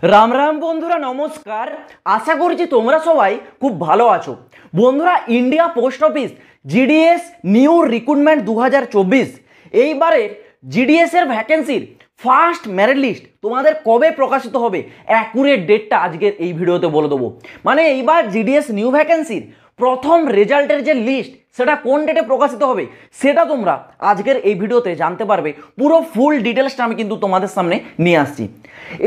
রাম রাম বন্ধুরা, নমস্কার। আশা করছি তোমরা সবাই খুব ভালো আছো। বন্ধুরা, India post office GDS new recruitment 2024 এইবারের জিডিএস এর ভ্যাকেন্সির ফার্স্ট মেরিট লিস্ট তোমাদের কবে প্রকাশিত হবে, অ্যাকুরেট ডেটটা আজকের এই ভিডিওতে বলে দেবো। মানে এইবার জিডিএস নিউ ভ্যাকেন্সির প্রথম রেজাল্টের যে লিস্ট সেটা কোন ডেটে প্রকাশিত হবে সেটা তোমরা আজকের এই ভিডিওতে জানতে পারবে। পুরো ফুল ডিটেলসটা আমি কিন্তু তোমাদের সামনে নিয়ে আসছি।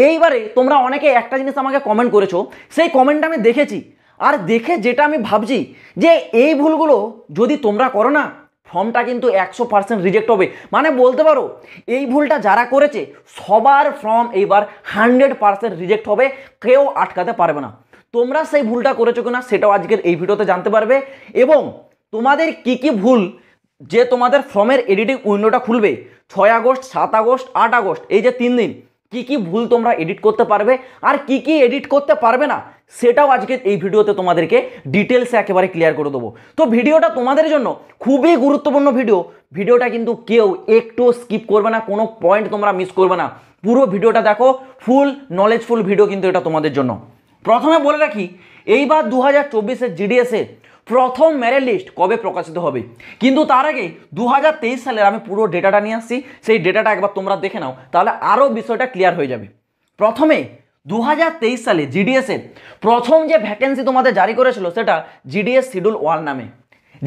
এইবারে তোমরা অনেকে একটা জিনিস আমাকে কমেন্ট করেছো, সেই কমেন্টটা আমি দেখেছি, আর দেখে যেটা আমি ভাবছি যে এই ভুলগুলো যদি তোমরা করো না, ফর্মটা কিন্তু 100% রিজেক্ট হবে। মানে বলতে পারো এই ভুলটা যারা করেছে সবার ফর্ম এইবার 100% রিজেক্ট হবে, কেউ আটকাতে পারবে না। তোমরা সেই ভুলটা করেছো কিনা সেটাও আজকের এই ভিডিওতে জানতে পারবে, এবং তোমাদের কি কি ভুল, যে তোমাদের ফর্মের এডিটিং উইন্ডোটা খুলবে 6 আগস্ট, 7 আগস্ট, 8 আগস্ট, এই যে 3 দিন কি কি ভুল তোমরা এডিট করতে পারবে আর কি কি এডিট করতে পারবে না, সেটাও আজকে এই ভিডিওতে তোমাদেরকে ডিটেলসে একেবারে ক্লিয়ার করে দেবো। তো ভিডিওটা তোমাদের জন্য খুবই গুরুত্বপূর্ণ ভিডিওটা কিন্তু কেউ একটু স্কিপ করবে না, কোনো পয়েন্ট তোমরা মিস করবে না। পুরো ভিডিওটা দেখো, ফুল নলেজফুল ভিডিও কিন্তু এটা তোমাদের জন্য। প্রথমে বলে রাখি, এইবার 2024-এর জিডিএসে প্রথম মেরিট লিস্ট কবে প্রকাশিত হবে, কিন্তু তার আগে 2023 সালের আমি পুরো ডেটাটা নিয়ে আসছি, সেই ডেটাটা একবার তোমরা দেখে নাও, তাহলে আরও বিষয়টা ক্লিয়ার হয়ে যাবে। প্রথমে 2023 সালে জিডিএসের প্রথম যে ভ্যাকেন্সি তোমাদের জারি করেছিল সেটা জিডিএস শিডিউল 1 নামে,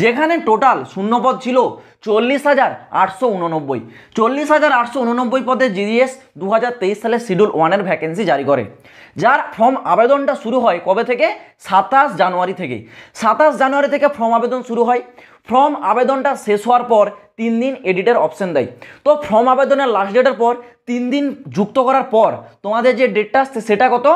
যেখানে টোটাল শূন্যপদ ছিল 40,889। 40,889 পদে জিডিএস 2023 সালে শিডিউল 1-এর ভ্যাকেন্সি জারি করে, যার ফর্ম আবেদনটা শুরু হয় কবে থেকে? 27 জানুয়ারি থেকে। 27 জানুয়ারি থেকে ফর্ম আবেদন শুরু হয়। ফর্ম আবেদনটা শেষ হওয়ার পর 3 দিন এডিটের অপশন দেয়। তো ফর্ম আবেদনের লাস্ট ডেটের পর 3 দিন যুক্ত করার পর তোমাদের যে ডেটটা আসছে সেটা কত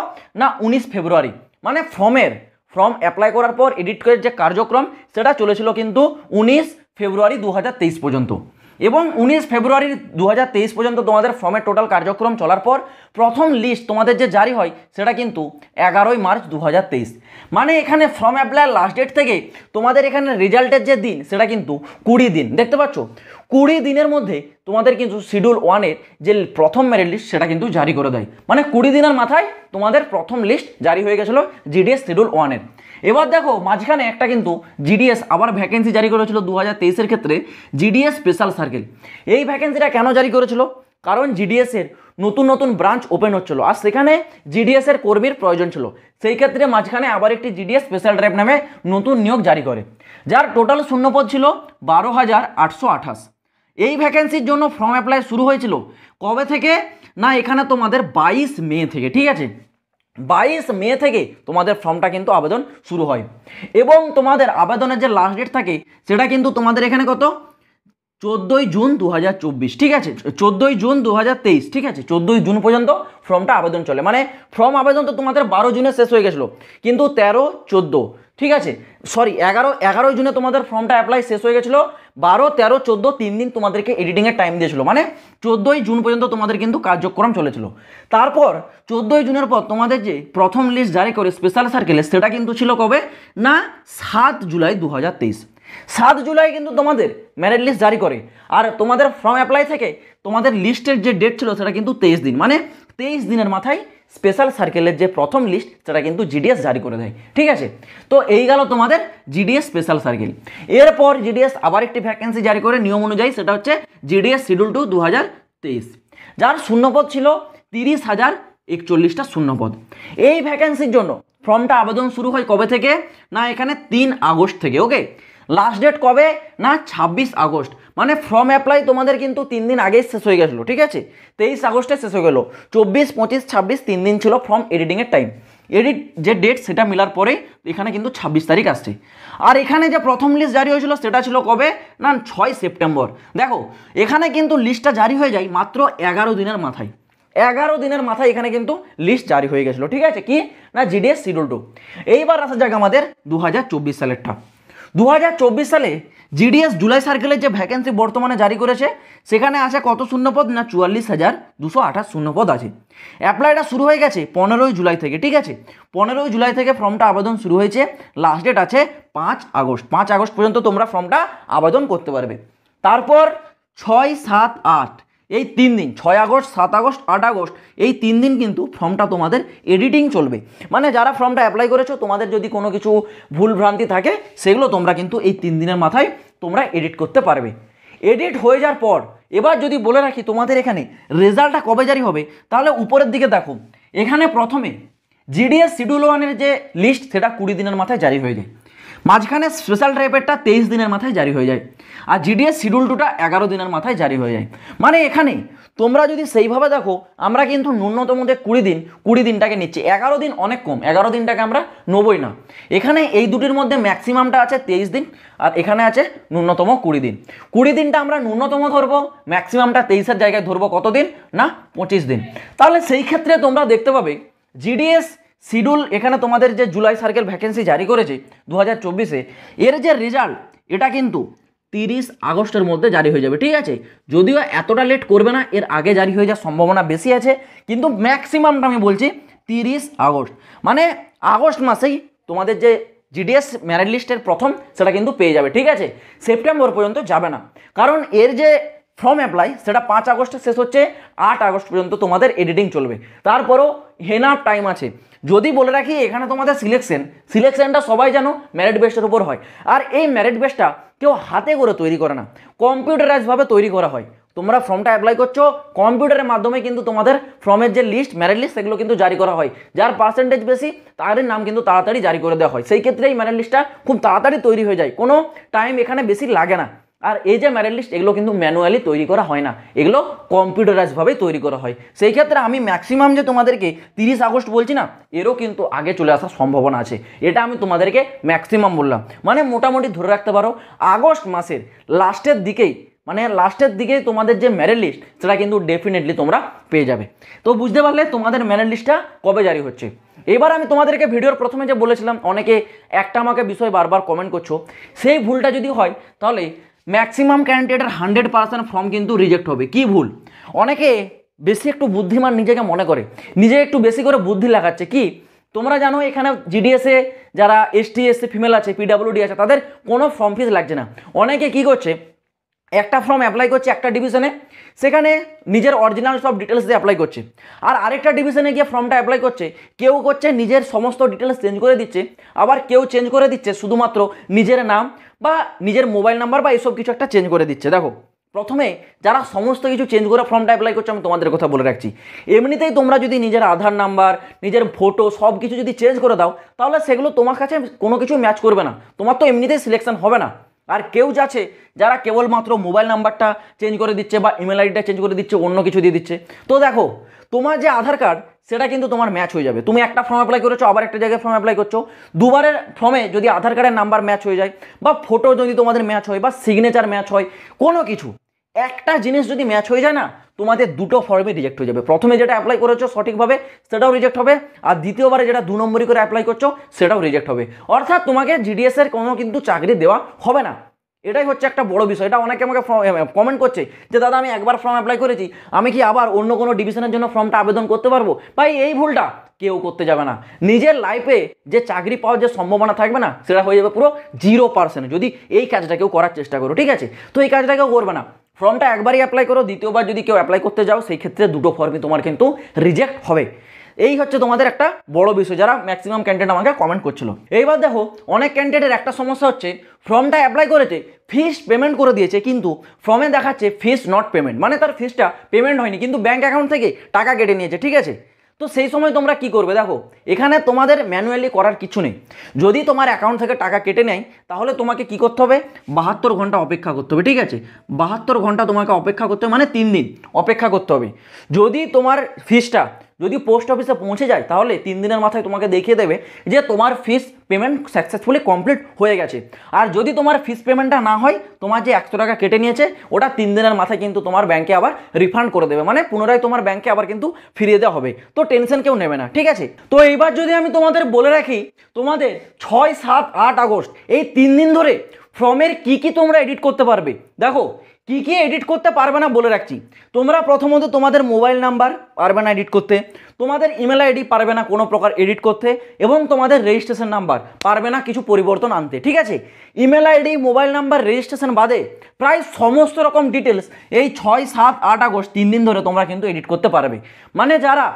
না 19 ফেব্রুয়ারি। মানে ফর্ম অ্যাপ্লাই করার পর এডিট করে যে কার্যক্রম সেটা চলেছিল কিন্তু 19 ফেব্রুয়ারি 2023 পর্যন্ত, এবং 19 ফেব্রুয়ারি 2023 পর্যন্ত তোমাদের ফর্মের টোটাল কার্যক্রম চলার পর প্রথম লিস্ট তোমাদের যে জারি হয় সেটা কিন্তু 11 মার্চ 2023। মানে এখানে ফর্ম অ্যাপ্লাই লাস্ট ডেট থেকে তোমাদের এখানে রেজাল্টের যে দিন সেটা কিন্তু 20 দিন, দেখতে পাচ্ছ 20 দিনের মধ্যে তোমাদের কিন্তু শিডিউল 1-এর যে প্রথম মেরিট লিস্ট সেটা কিন্তু জারি করে দেয়। মানে 20 দিনের মাথায় তোমাদের প্রথম লিস্ট জারি হয়ে গেছিলো জিডিএস শিডিউল 1-এর। এবার দেখো মাঝখানে একটা কিন্তু জিডিএস আবার ভ্যাকেন্সি জারি করেছিল 2023-এর ক্ষেত্রে, জিডিএস স্পেশাল সার্কেল। এই ভ্যাকেন্সিটা কেন জারি করেছিল? কারণ জিডিএসের নতুন নতুন ব্রাঞ্চ ওপেন হচ্ছিল আর সেখানে জিডিএসের কর্মীর প্রয়োজন ছিল। সেই ক্ষেত্রে মাঝখানে আবার একটি জিডিএস স্পেশাল ড্রাইভ নামে নতুন নিয়োগ জারি করে, যার টোটাল শূন্যপদ ছিল 12,828। এই ভ্যাকেন্সির জন্য ফর্ম অ্যাপ্লাই শুরু হয়েছিল কবে থেকে না এখানে তোমাদের 22 মে থেকে, ঠিক আছে, 22 মে থেকে তোমাদের ফর্মটা কিন্তু আবেদন শুরু হয়, এবং তোমাদের আবেদনের যে লাস্ট ডেট থাকে সেটা কিন্তু তোমাদের এখানে কত 14 জুন 2024, ঠিক আছে, 14 জুন 2023, ঠিক আছে, 14 জুন পর্যন্ত ফর্মটা আবেদন চলে। মানে ফর্ম আবেদন তো তোমাদের 12 জুনে শেষ হয়ে গেছিলো, কিন্তু 13, 14, ঠিক আছে, সরি 11 জুনে তোমাদের ফর্মটা অ্যাপ্লাই শেষ হয়ে গেছিলো। 12, 13, 14 3 দিন তোমাদেরকে এডিটিংয়ের টাইম দিয়েছিল, মানে 14 জুন পর্যন্ত তোমাদের কিন্তু কার্যক্রম চলেছিল। তারপর 14 জুনের পর তোমাদের যে প্রথম লিস্ট জারি করে স্পেশাল সার্কেলে সেটা কিন্তু ছিল কবে না 7 জুলাই 2023। 7 জুলাই কিন্তু তোমাদের মেরিট লিস্ট জারি করে, আর তোমাদের ফর্ম অ্যাপ্লাই থেকে তোমাদের লিস্টের যে ডেট ছিল সেটা কিন্তু 23 দিন। মানে 23 দিনের মাথায় স্পেশাল সার্কেলের যে প্রথম লিস্ট সেটা কিন্তু জিডিএস জারি করে দেয়, ঠিক আছে। তো এই গেল তোমাদের জিডিএস স্পেশাল সার্কেল। এরপর জিডিএস আবার একটি ভ্যাকেন্সি জারি করে নিয়ম অনুযায়ী, সেটা হচ্ছে জিডিএস শিডিউল 2 2023, যার শূন্যপদ ছিল 30,041টা শূন্যপদ। এই ভ্যাকেন্সির জন্য ফর্মটা আবেদন শুরু হয় কবে থেকে না এখানে 3 আগস্ট থেকে। ওকে, লাস্ট ডেট কবে না 26 আগস্ট। মানে ফর্ম অ্যাপ্লাই তোমাদের কিন্তু 3 দিন আগেই শেষ হয়ে গেছিলো, ঠিক আছে, 23 আগস্টে শেষ হয়ে গেলো। 24, 25, 26 3 দিন ছিল ফর্ম এডিটিংয়ের টাইম। এডিট যে ডেট সেটা মেলার পরে এখানে কিন্তু 26 তারিখ আসছে। আর এখানে যে প্রথম লিস্ট জারি হয়েছিল সেটা ছিল কবে না 6 সেপ্টেম্বর। দেখো এখানে কিন্তু লিস্টটা জারি হয়ে যায় মাত্র 11 দিনের মাথায়। 11 দিনের মাথায় এখানে কিন্তু লিস্ট জারি হয়ে গেছিলো, ঠিক আছে, কি না জিডিএস শিডিউল 2। এইবার আসা যাক আমাদের 2024 সালেরটা। 2024 সালে জিডিএস জুলাই সার্কেলের যে ভ্যাকেন্সি বর্তমানে জারি করেছে সেখানে আছে কত শূন্যপদ না 44,228 শূন্যপদ আছে। অ্যাপ্লাইটা শুরু হয়ে গেছে 15 জুলাই থেকে, ঠিক আছে, 15 জুলাই থেকে ফর্মটা আবেদন শুরু হয়েছে। লাস্ট ডেট আছে 5 আগস্ট। 5 আগস্ট পর্যন্ত তোমরা ফর্মটা আবেদন করতে পারবে। তারপর 6, 7, 8 এই 3 দিন 6 আগস্ট 7 আগস্ট 8 আগস্ট এই 3 দিন কিন্তু ফর্মটা তোমাদের এডিটিং চলবে। মানে যারা ফর্মটা অ্যাপ্লাই করেছো তোমাদের যদি কোনো কিছু ভুল ভ্রান্তি থাকে সেগুলো তোমরা কিন্তু এই 3 দিনের মাথায় তোমরা এডিট করতে পারবে। এডিট হয়ে যাওয়ার পর এবার যদি বলে রাখি তোমাদের এখানে রেজাল্টটা কবে জারি হবে, তাহলে উপরের দিকে দেখো এখানে প্রথমে জিডিএস শিডিউল 1-এর যে লিস্ট সেটা 20 দিনের মাথায় জারি হয়ে যায়, মাঝখানে স্পেশাল টাইপেরটা 23 দিনের মাথায় জারি হয়ে যায়, আর জিডিএস শিডিউল 2টা 11 দিনের মাথায় জারি হয়ে যায়। মানে এখানে তোমরা যদি সেইভাবে দেখো আমরা কিন্তু ন্যূনতম যে 20 দিনটাকে নিচ্ছি, 11 দিন অনেক কম, 11 দিনটাকে আমরা নেবই না। এখানে এই দুটির মধ্যে ম্যাক্সিমামটা আছে 23 দিন আর এখানে আছে ন্যূনতম 20 দিন। 20 দিনটা আমরা ন্যূনতম ধরবো, ম্যাক্সিমামটা 23-এর জায়গায় ধরবো কত দিন না 25 দিন। তাহলে সেই ক্ষেত্রে তোমরা দেখতে পাবে জিডিএস শিডিউল এখানে তোমাদের যে জুলাই সার্কেল ভ্যাকেন্সি জারি করেছে 2024-এ, এর যে রেজাল্ট এটা কিন্তু 30 আগস্টের মধ্যে জারি হয়ে যাবে, ঠিক আছে। যদিও এতটা লেট করবে না, এর আগে জারি হয়ে যাওয়ার সম্ভাবনা বেশি আছে, কিন্তু ম্যাক্সিমামটা আমি বলছি 30 আগস্ট। মানে আগস্ট মাসেই তোমাদের যে জিডিএস মেরিট লিস্টের প্রথম সেটা কিন্তু পেয়ে যাবে, ঠিক আছে। সেপ্টেম্বর পর্যন্ত যাবে না, কারণ এর যে ফর্ম অ্যাপ্লাই সেটা 5 আগস্টে শেষ হচ্ছে, 8 আগস্ট পর্যন্ত তোমাদের এডিটিং চলবে। তারপরও হেনাফ টাইম আছে। যদি বলে রাখি এখানে তোমাদের সিলেকশনটা সবাই জানো মেরিট বেস্টের উপর হয়, আর এই মেরিট বেস্টটা কেউ হাতে করে তৈরি করে না, কম্পিউটারাইজভাবে তৈরি করা হয়। তোমরা ফর্মটা অ্যাপ্লাই করছো কম্পিউটারের মাধ্যমে, কিন্তু তোমাদের ফর্মের যে লিস্ট মেরিট লিস্ট সেগুলো কিন্তু জারি করা হয়। যার পার্সেন্টেজ বেশি তাদের নাম কিন্তু তাড়াতাড়ি জারি করে দেওয়া হয়, সেই ক্ষেত্রে এই মেরিট লিস্টটা খুব তাড়াতাড়ি তৈরি হয়ে যায়, কোনো টাইম এখানে বেশি লাগে না। আর এই যে মেরিট লিস্ট এগুলো কিন্তু ম্যানুয়ালি তৈরি করা হয় না, এগুলো কম্পিউটারাইজভাবেই তৈরি করা হয়। সেই ক্ষেত্রে আমি ম্যাক্সিমাম যে তোমাদেরকে 30 আগস্ট বলছি না, এরও কিন্তু আগে চলে আসার সম্ভাবনা আছে, এটা আমি তোমাদেরকে ম্যাক্সিমাম বললাম। মানে মোটামুটি ধরে রাখতে পারো আগস্ট মাসের লাস্টের দিকেই তোমাদের যে মেরিট লিস্ট সেটা কিন্তু ডেফিনেটলি তোমরা পেয়ে যাবে। তো বুঝতে পারলে তোমাদের মেরিট লিস্টটা কবে জারি হচ্ছে। এবার আমি তোমাদেরকে ভিডিওর প্রথমে যে বলেছিলাম অনেকে একটা আমাকে বিষয় বারবার কমেন্ট করছো, সেই ভুলটা যদি হয় তাহলে ম্যাক্সিমাম ক্যান্ডিডেটের 100% ফর্ম কিন্তু রিজেক্ট হবে। কি ভুল? অনেকে বেশি একটু বুদ্ধিমান নিজেকে মনে করে, নিজে একটু বেশি করে বুদ্ধি লাগাচ্ছে। কি তোমরা জানো এখানে জিডিএসে যারা এসটি এসসি ফিমেল আছে, পিডাব্লিউডি আছে, তাদের কোনো ফর্ম ফিস লাগছে না। অনেকে কি করছে, একটা ফর্ম অ্যাপ্লাই করছে একটা ডিভিশনে, সেখানে নিজের অরিজিনাল সব ডিটেলস দিয়ে অ্যাপ্লাই করছে, আর আরেকটা ডিভিশনে গিয়ে ফর্মটা অ্যাপ্লাই করছে, কেউ করছে নিজের সমস্ত ডিটেলস চেঞ্জ করে দিচ্ছে, আবার কেউ চেঞ্জ করে দিচ্ছে শুধুমাত্র নিজের নাম বা নিজের মোবাইল নাম্বার বা এইসব কিছু একটা চেঞ্জ করে দিচ্ছে। দেখো প্রথমে যারা সমস্ত কিছু চেঞ্জ করে ফর্মটা অ্যাপ্লাই করছে, আমি তোমাদের কথা বলে রাখছি, এমনিতেই তোমরা যদি নিজের আধার নাম্বার নিজের ফটো সব কিছু যদি চেঞ্জ করে দাও, তাহলে সেগুলো তোমার কাছে কোনো কিছু ম্যাচ করবে না, তোমার তো এমনিতেই সিলেকশন হবে না। আর কেউ যাচ্ছে যারা কেবলমাত্র মোবাইল নাম্বারটা চেঞ্জ করে দিচ্ছে বা ইমেল আইডিটা চেঞ্জ করে দিচ্ছে, অন্য কিছু দিয়ে দিচ্ছে। তো দেখো তোমার যে আধার কার্ড সেটা কিন্তু তোমার ম্যাচ হয়ে যাবে। তুমি একটা ফর্ম অ্যাপ্লাই করেছো, আবার একটা জায়গায় ফর্ম অ্যাপ্লাই করছো, দুবারের ফর্মে যদি আধার কার্ডের নাম্বার ম্যাচ হয়ে যায় বা ফটো যদি তোমাদের ম্যাচ হয় বা সিগনেচার ম্যাচ হয়, কোনো কিছু একটা জিনিস যদি ম্যাচ হয়ে যায় না, তোমাদের দুটো ফর্মে রিজেক্ট হয়ে যাবে। প্রথমে যেটা অ্যাপ্লাই করেছো সঠিকভাবে সেটাও রিজেক্ট হবে, আর দ্বিতীয়বারে যেটা 2 নম্বরই করে অ্যাপ্লাই করছো সেটাও রিজেক্ট হবে। অর্থাৎ তোমাকে জিডিএস এর কোনো কিন্তু চাকরি দেওয়া হবে না। এটাই হচ্ছে একটা বড় বিষয়। এটা অনেকে আমাকে কমেন্ট করছে যে দাদা আমি একবার ফর্ম অ্যাপ্লাই করেছি, আমি কি আবার অন্য কোনো ডিভিশনের জন্য ফর্মটা আবেদন করতে পারবো? ভাই এই ভুলটা কেউ করতে যাবে না। নিজের লাইফে যে চাকরি পাওয়ার যে সম্ভাবনা থাকবে না, সেটা হয়ে যাবে পুরো 0% যদি এই কাজটা কেউ করার চেষ্টা করো, ঠিক আছে। তো এই কাজটা কেউ করবে না, ফর্মটা একবারই অ্যাপ্লাই করো, দ্বিতীয়বার যদি কেউ অ্যাপ্লাই করতে যাও সেই ক্ষেত্রে দুটো ফর্মই তোমার কিন্তু রিজেক্ট হবে। এই হচ্ছে তোমাদের একটা বড় বিষয়, যারা ম্যাক্সিমাম ক্যান্ডিডেট আমাকে কমেন্ট করছিল। এইবার দেখো অনেক ক্যান্ডিডেটের একটা সমস্যা হচ্ছে, ফর্মটা অ্যাপ্লাই করেছে, ফিস পেমেন্ট করে দিয়েছে, কিন্তু ফর্মে দেখাচ্ছে ফিস নট পেমেন্ট, মানে তার ফিসটা পেমেন্ট হয়নি, কিন্তু ব্যাঙ্ক অ্যাকাউন্ট থেকে টাকা কেটে নিয়েছে, ঠিক আছে। তো সেই সময় তোমরা কি করবে? দেখো এখানে তোমাদের ম্যানুয়ালি করার কিছু নেই। যদি তোমার অ্যাকাউন্ট থেকে টাকা কেটে নেয় তাহলে তোমাকে কি করতে হবে? 72 ঘন্টা অপেক্ষা করতে হবে, ঠিক আছে। 72 ঘন্টা তোমাকে অপেক্ষা করতে হবে, মানে 3 দিন অপেক্ষা করতে হবে। যদি তোমার ফিসটা যদি পোস্ট অফিসে পৌঁছে যায় তাহলে 3 দিনের মাথায় তোমাকে দেখিয়ে দেবে যে তোমার ফিস পেমেন্ট সাকসেসফুলি কমপ্লিট হয়ে গেছে। আর যদি তোমার ফিস পেমেন্টটা না হয়, তোমার যে 100 টাকা কেটে নিয়েছে ওটা 3 দিনের মাথায় কিন্তু তোমার ব্যাংকে আবার রিফান্ড করে দেবে, মানে পুনরায় তোমার ব্যাংকে আবার কিন্তু ফিরিয়ে দেওয়া হবে। তো টেনশন কেউ নেবে না, ঠিক আছে। তো এইবার যদি আমি তোমাদের বলে রাখি, তোমাদের 6, 7, 8 আগস্ট এই 3 দিন ধরে ফর্মের কি তোমরা এডিট করতে পারবে। দেখো কি কি এডিট করতে পারবে না বলে রাখছি। তোমরা প্রথমত তোমাদের মোবাইল নাম্বার পারবে না এডিট করতে, তোমাদের ইমেল আইডি পারবে না কোনো প্রকার এডিট করতে, এবং তোমাদের রেজিস্ট্রেশন নাম্বার পারবে না কিছু পরিবর্তন আনতে, ঠিক আছে। Email ID, mobile number, registration বাদে প্রায় সমস্ত রকম ডিটেলস এই 6, 7, 8 আগস্ট 3 দিন ধরে তোমরা কিন্তু এডিট করতে পারবে। মানে যারা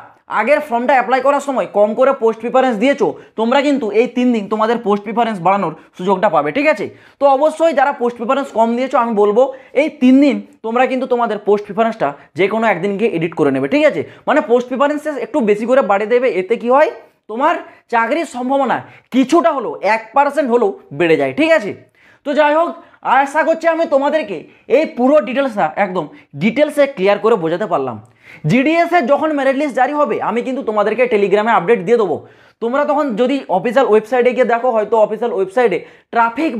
আগের ফর্মটা অ্যাপ্লাই করার সময় কম করে পোস্ট প্রিফারেন্স দিয়েছো, তোমরা কিন্তু এই 3 দিন তোমাদের পোস্ট প্রিফারেন্স বাড়ানোর সুযোগটা পাবে, ঠিক আছে। তো অবশ্যই যারা পোস্ট প্রিফারেন্স কম দিয়েছো, আমি বলবো এই 3 দিন তোমরা কিন্তু তোমাদের পোস্ট প্রিফারেন্সটা যে কোনো একদিন গিয়ে এডিট করে নেবে, ঠিক আছে। মানে পোস্ট প্রিফারেন্স একটু বেশি করে বাড়িয়ে দেবে, এতে কি হয় তোমার চাকরির সম্ভাবনা কিছুটা হলেও 1% হলেও বেড়ে যায়, ঠিক আছে। তো যাই হোক, আশা করছি আমি তোমাদেরকে এই পুরো ডিটেলসটা একদম ডিটেলসে ক্লিয়ার করে বোঝাতে পারলাম। জিডিএস এর যখন মেরিট লিস্ট জারি হবে, আমি কিন্তু তোমাদেরকে টেলিগ্রামে আপডেট দিয়ে দেবো। তোমরা তখন যদি অফিসিয়াল ওয়েবসাইটে গিয়ে দেখো, হয়তো অফিসিয়াল ওয়েবসাইটে ট্রাফিক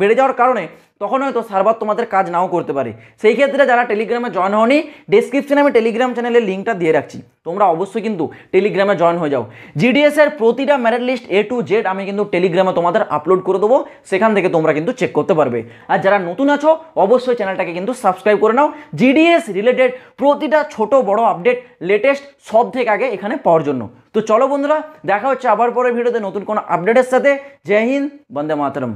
বেড়ে যাওয়ার কারণে তখন হয়তো সার্ভার তোমাদের কাজ নাও করতে পারে। সেই ক্ষেত্রে যারা টেলিগ্রামে জয়েন হওনি, ডেসক্রিপশনে আমি টেলিগ্রাম চ্যানেলের লিঙ্কটা দিয়ে রাখছি, তোমরা অবশ্যই কিন্তু টেলিগ্রামে জয়েন হয়ে যাও। জিডিএস এর প্রতিটা merit list A to Z আমি কিন্তু টেলিগ্রামে তোমাদের আপলোড করে দেবো, সেখান থেকে তোমরা কিন্তু চেক করতে পারবে। আর যারা নতুন আছো অবশ্যই চ্যানেলটাকে কিন্তু সাবস্ক্রাইব করে নাও, জিডিএস রিলেটেড প্রতিটা ছোট বড় আপডেট লেটেস্ট সব থেকে আগে এখানে পাওয়ার জন্য। তো চলো বন্ধুরা, দেখা হচ্ছে আবার পরে ভিডিওতে নতুন কোনো আপডেটের সাথে। জয় হিন্দ, বন্দে মাতরম।